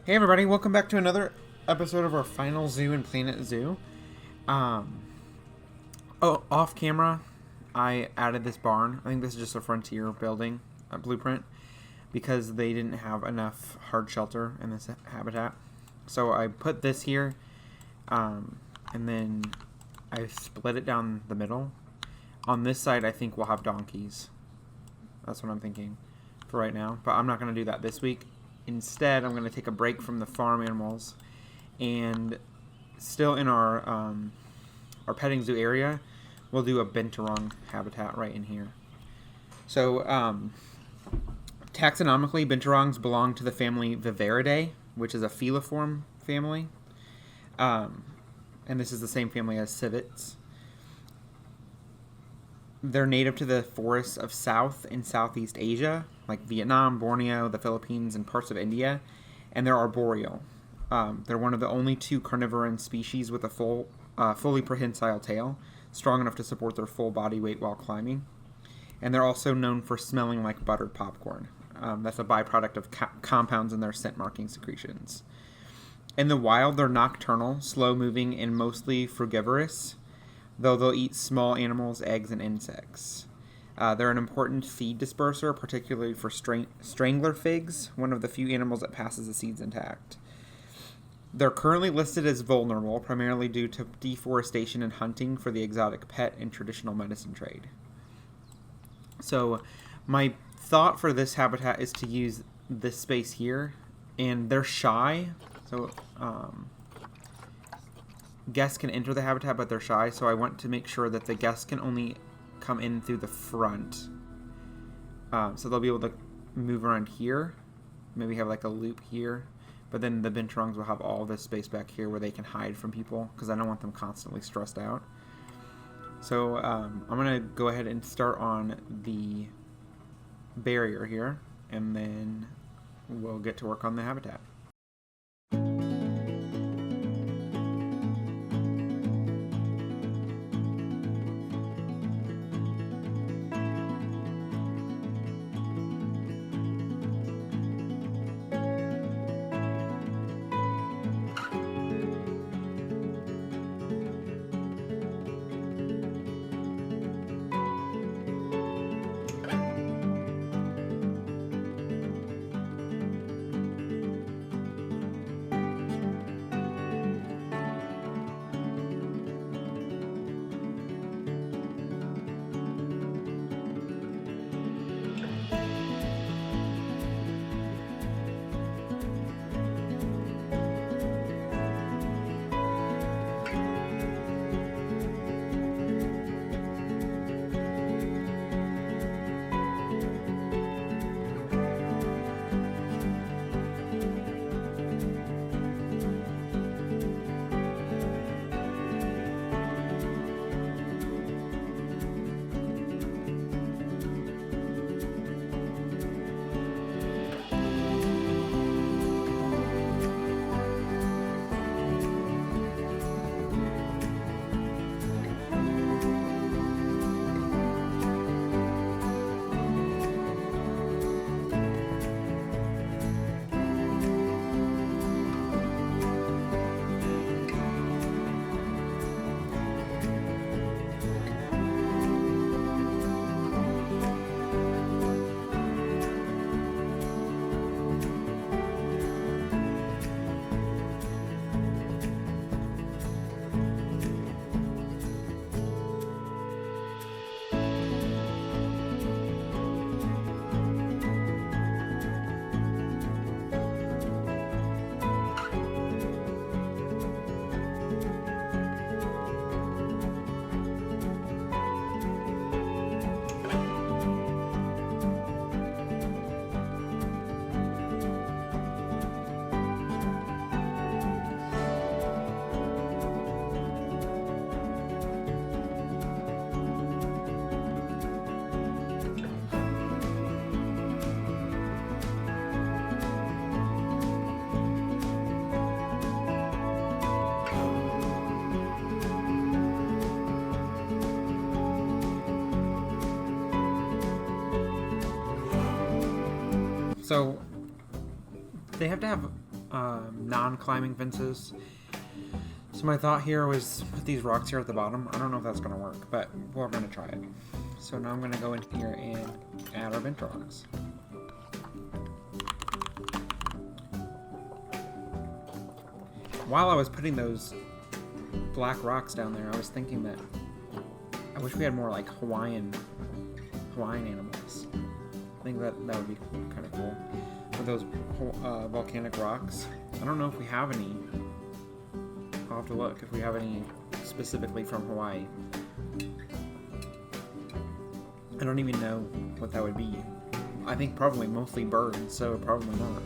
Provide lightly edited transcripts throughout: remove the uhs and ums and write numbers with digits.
Hey everybody, welcome back to another episode of our final zoo in Planet Zoo. Off camera, I added this barn. I think this is just a Frontier building, a blueprint, because they didn't have enough hard shelter in this habitat. So I put this here, and then I split it down the middle. On this side, I think we'll have donkeys. That's what I'm thinking for right now, but I'm not going to do that this week. Instead, I'm going to take a break from the farm animals, and still in our petting zoo area, we'll do a Binturong habitat right in here. So, taxonomically, Binturongs belong to the family Viveridae, which is a feliform family, and this is the same family as civets. They're native to the forests of South and Southeast Asia, like Vietnam, Borneo, the Philippines, and parts of India, and they're arboreal. They're one of the only two carnivorous species with a fully prehensile tail, strong enough to support their full body weight while climbing. And they're also known for smelling like buttered popcorn. That's a byproduct of compounds in their scent marking secretions. In the wild, they're nocturnal, slow-moving, and mostly frugivorous, though they'll eat small animals, eggs, and insects. They're an important feed disperser, particularly for strangler figs, one of the few animals that passes the seeds intact. They're currently listed as vulnerable, primarily due to deforestation and hunting for the exotic pet and traditional medicine trade. So my thought for this habitat is to use this space here, and they're shy, so guests can enter the habitat, but they're shy, so I want to make sure that the guests can only come in through the front. So they'll be able to move around here, maybe have like a loop here, but then the Binturongs will have all this space back here where they can hide from people, because I don't want them constantly stressed out. So I'm going to go ahead and start on the barrier here, and then we'll get to work on the habitat. So they have to have non-climbing fences. So my thought here was put these rocks here at the bottom. I don't know if that's going to work, but we're going to try it. So now I'm going to go in here and add our Binturongs. While I was putting those black rocks down there, I was thinking that I wish we had more like Hawaiian animals. I think that would be kind of cool. With those volcanic rocks. I don't know if we have any. I'll have to look if we have any specifically from Hawaii. I don't even know what that would be. I think probably mostly birds, so probably not.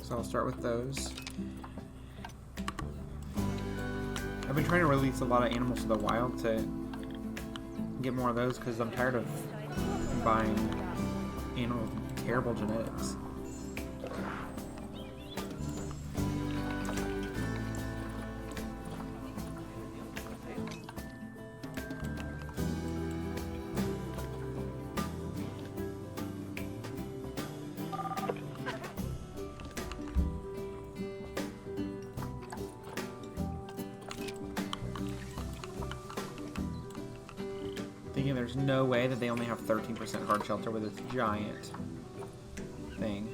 So I'll start with those. I've been trying to release a lot of animals to the wild to get more of those because I'm tired of buying animals with terrible genetics. Thinking there's no way that they only have 13% hard shelter with this giant thing.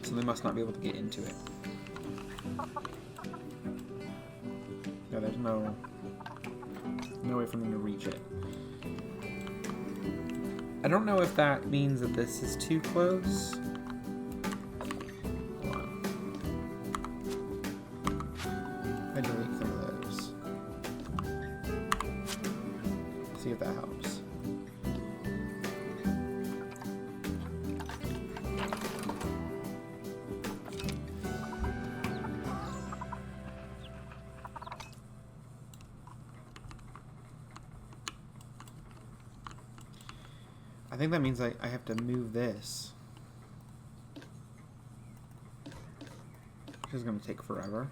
So they must not be able to get into it. No, there's no way for them to reach it. I don't know if that means that this is too close. Hold on. I delete some of those. See if that helps. I think that means I have to move this, which is going to take forever.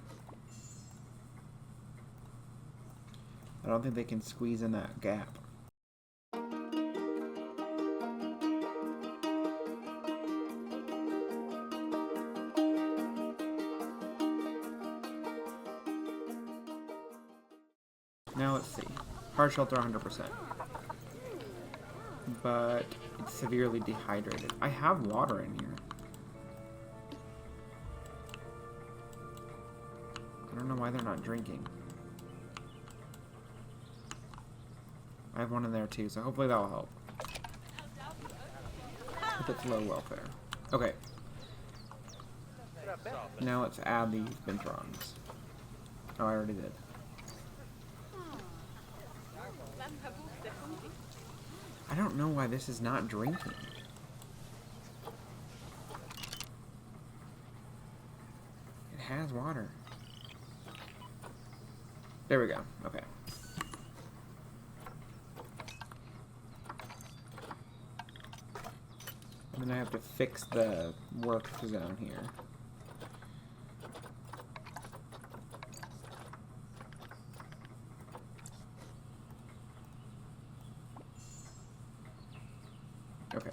I don't think they can squeeze in that gap. Now let's see. Hard shelter 100%. But it's severely dehydrated. I have water in here. I don't know why they're not drinking. I have one in there too, so hopefully that'll help. If it's low welfare. Okay. Now let's add these Binturongs. Oh, I already did. I don't know why this is not drinking. It has water. There we go. Okay. And then I have to fix the work zone here. Okay.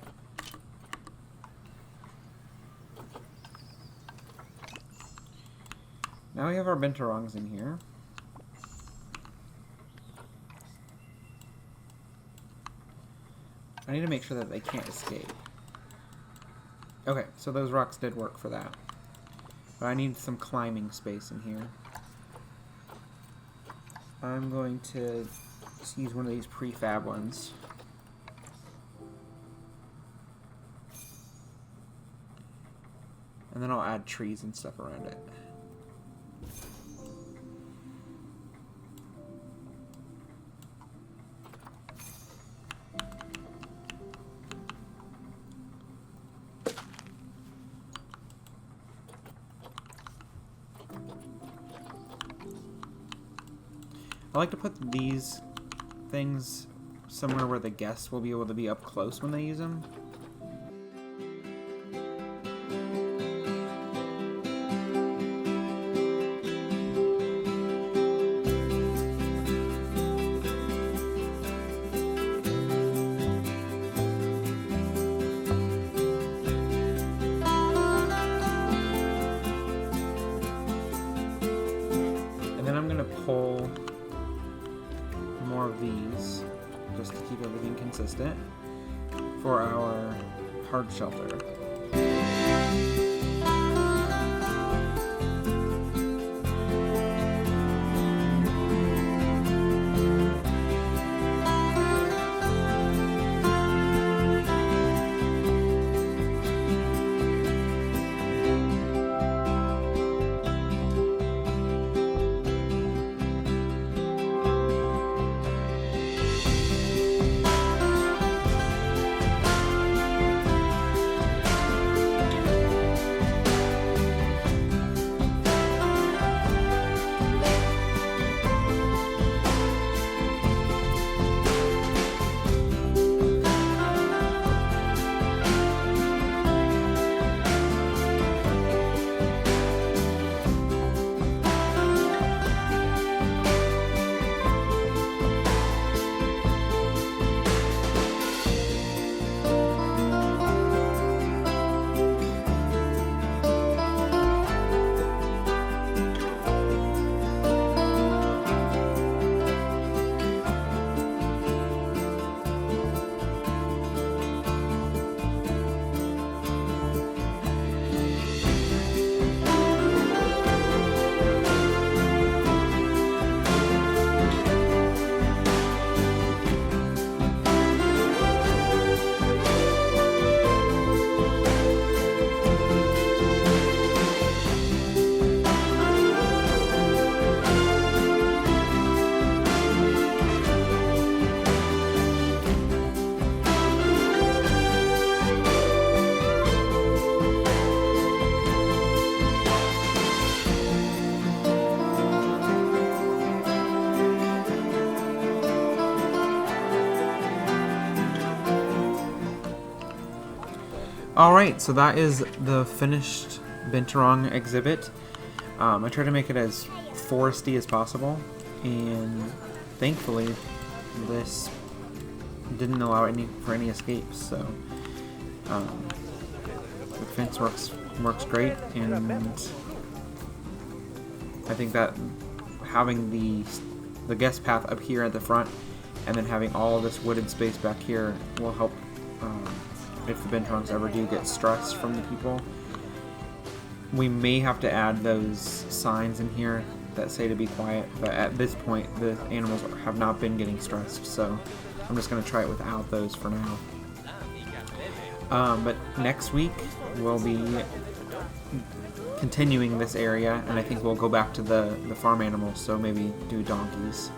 Now we have our Binturongs in here. I need to make sure that they can't escape. Okay, so those rocks did work for that. But I need some climbing space in here. I'm going to just use one of these prefab ones. And then I'll add trees and stuff around it. I like to put these things somewhere where the guests will be able to be up close when they use them. Pull more of these just to keep everything consistent for our hard shelter. Alright, so that is the finished Binturong exhibit. I tried to make it as foresty as possible, and thankfully this didn't allow for any escapes, so the fence works great, and I think that having the guest path up here at the front and then having all of this wooded space back here will help if the Binturongs ever do get stressed from the people. We may have to add those signs in here that say to be quiet, but at this point the animals have not been getting stressed, so I'm just going to try it without those for now. But next week we'll be continuing this area, and I think we'll go back to the farm animals, so maybe do donkeys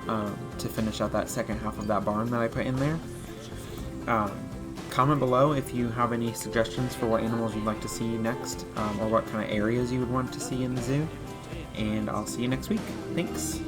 to finish out that second half of that barn that I put in there. Comment below if you have any suggestions for what animals you'd like to see next, or what kind of areas you would want to see in the zoo, and I'll see you next week. Thanks!